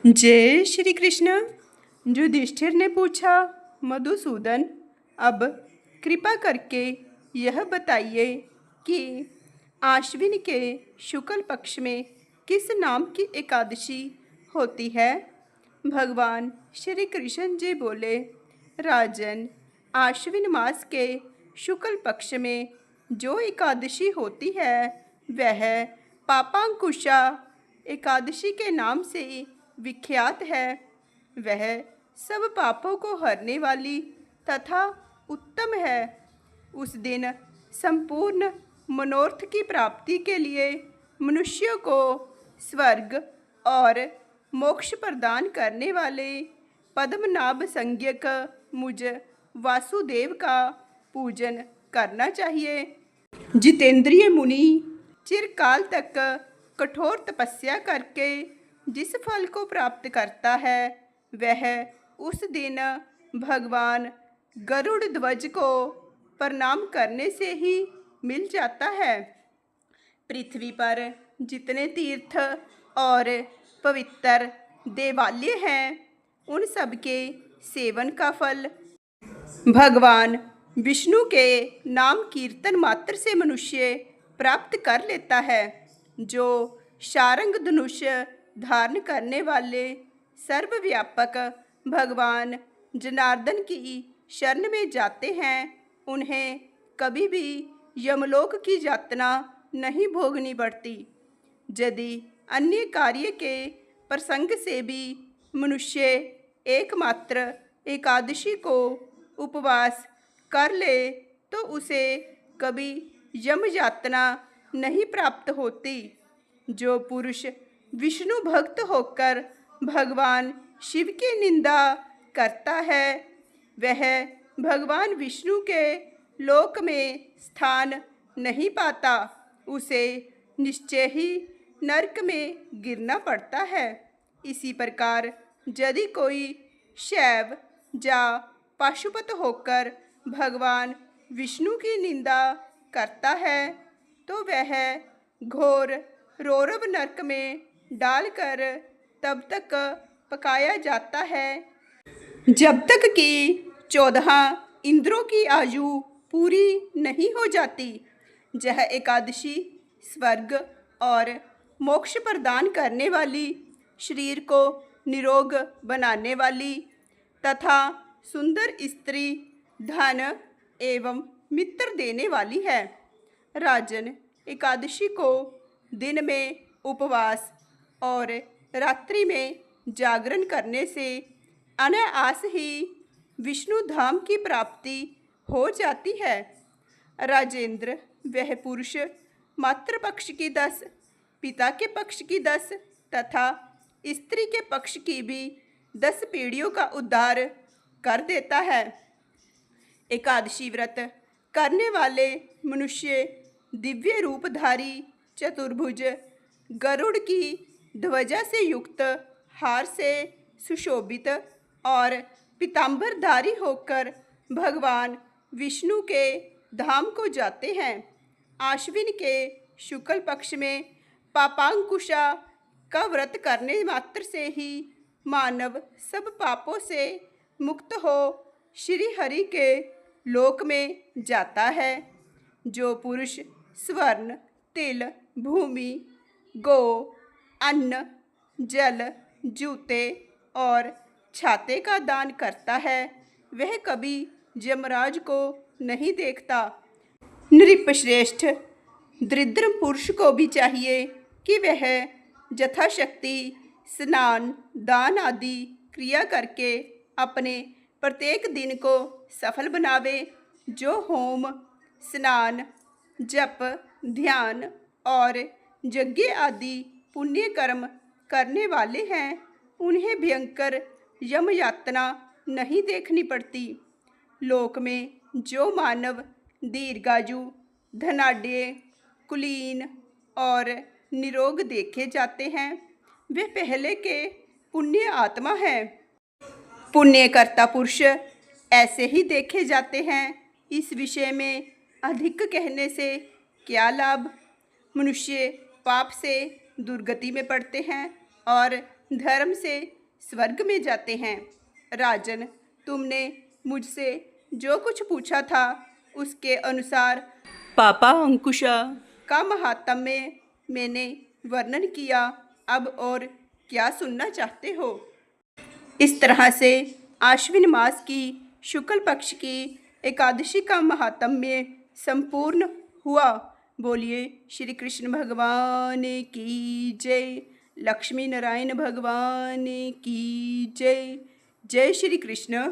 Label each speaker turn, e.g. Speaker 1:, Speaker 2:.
Speaker 1: जय श्री कृष्ण। युधिष्ठिर ने पूछा, मधुसूदन, अब कृपा करके यह बताइए कि आश्विन के शुक्ल पक्ष में किस नाम की एकादशी होती है। भगवान श्री कृष्ण जी बोले, राजन, आश्विन मास के शुक्ल पक्ष में जो एकादशी होती है वह पापांकुशा एकादशी के नाम से विख्यात है। वह सब पापों को हरने वाली तथा उत्तम है। उस दिन संपूर्ण मनोरथ की प्राप्ति के लिए मनुष्यों को स्वर्ग और मोक्ष प्रदान करने वाले पद्मनाभ संज्ञक मुझ वासुदेव का पूजन करना चाहिए। जितेंद्रिय मुनि चिरकाल तक कठोर तपस्या करके जिस फल को प्राप्त करता है वह उस दिन भगवान गरुड़ ध्वज को प्रणाम करने से ही मिल जाता है। पृथ्वी पर जितने तीर्थ और पवित्र देवालय हैं उन सब के सेवन का फल भगवान विष्णु के नाम कीर्तन मात्र से मनुष्य प्राप्त कर लेता है। जो शारंग धनुष धारण करने वाले सर्वव्यापक भगवान जनार्दन की शरण में जाते हैं उन्हें कभी भी यमलोक की यातना नहीं भोगनी पड़ती। यदि अन्य कार्य के प्रसंग से भी मनुष्य एकमात्र एकादशी को उपवास कर ले तो उसे कभी यम यातना नहीं प्राप्त होती। जो पुरुष विष्णु भक्त होकर भगवान शिव की निंदा करता है वह भगवान विष्णु के लोक में स्थान नहीं पाता। उसे निश्चय ही नरक में गिरना पड़ता है। इसी प्रकार यदि कोई शैव या पाशुपत होकर भगवान विष्णु की निंदा करता है तो वह घोर रौरव नरक में डालकर तब तक पकाया जाता है जब तक कि 14 इंद्रों की आयु पूरी नहीं हो जाती। यह एकादशी स्वर्ग और मोक्ष प्रदान करने वाली, शरीर को निरोग बनाने वाली तथा सुंदर स्त्री, धन एवं मित्र देने वाली है। राजन, एकादशी को दिन में उपवास और रात्रि में जागरण करने से अनायास ही विष्णु धाम की प्राप्ति हो जाती है। राजेंद्र, वह पुरुष मातृ पक्ष की 10, पिता के पक्ष की 10 तथा स्त्री के पक्ष की भी 10 पीढ़ियों का उद्धार कर देता है। एकादशी व्रत करने वाले मनुष्य दिव्य रूपधारी चतुर्भुज गरुड़ की ध्वजा से युक्त, हार से सुशोभित और पीतांबरधारी होकर भगवान विष्णु के धाम को जाते हैं। आश्विन के शुक्ल पक्ष में पापांकुशा का व्रत करने मात्र से ही मानव सब पापों से मुक्त हो श्री हरि के लोक में जाता है। जो पुरुष स्वर्ण, तिल, भूमि, गो, अन्न, जल, जूते और छाते का दान करता है वह कभी यमराज को नहीं देखता। नृपश्रेष्ठ दरिद्र पुरुष को भी चाहिए कि वह यथाशक्ति स्नान, दान आदि क्रिया करके अपने प्रत्येक दिन को सफल बनावे। जो होम, स्नान, जप, ध्यान और यज्ञ आदि पुण्य कर्म करने वाले हैं उन्हें भयंकर यम यातना नहीं देखनी पड़ती। लोक में जो मानव दीर्घायु, धनाढ्य, कुलीन और निरोग देखे जाते हैं वे पहले के पुण्य आत्मा हैं। पुण्यकर्ता पुरुष ऐसे ही देखे जाते हैं। इस विषय में अधिक कहने से क्या लाभ। मनुष्य पाप से दुर्गति में पड़ते हैं और धर्म से स्वर्ग में जाते हैं। राजन, तुमने मुझसे जो कुछ पूछा था उसके अनुसार पापा अंकुशा का महात्म्य मैंने वर्णन किया। अब और क्या सुनना चाहते हो? इस तरह से आश्विन मास की शुक्ल पक्ष की एकादशी का महात्म्य संपूर्ण हुआ। बोलिए श्री कृष्ण भगवान की जय, लक्ष्मी नारायण भगवान की जय। जय श्री कृष्ण।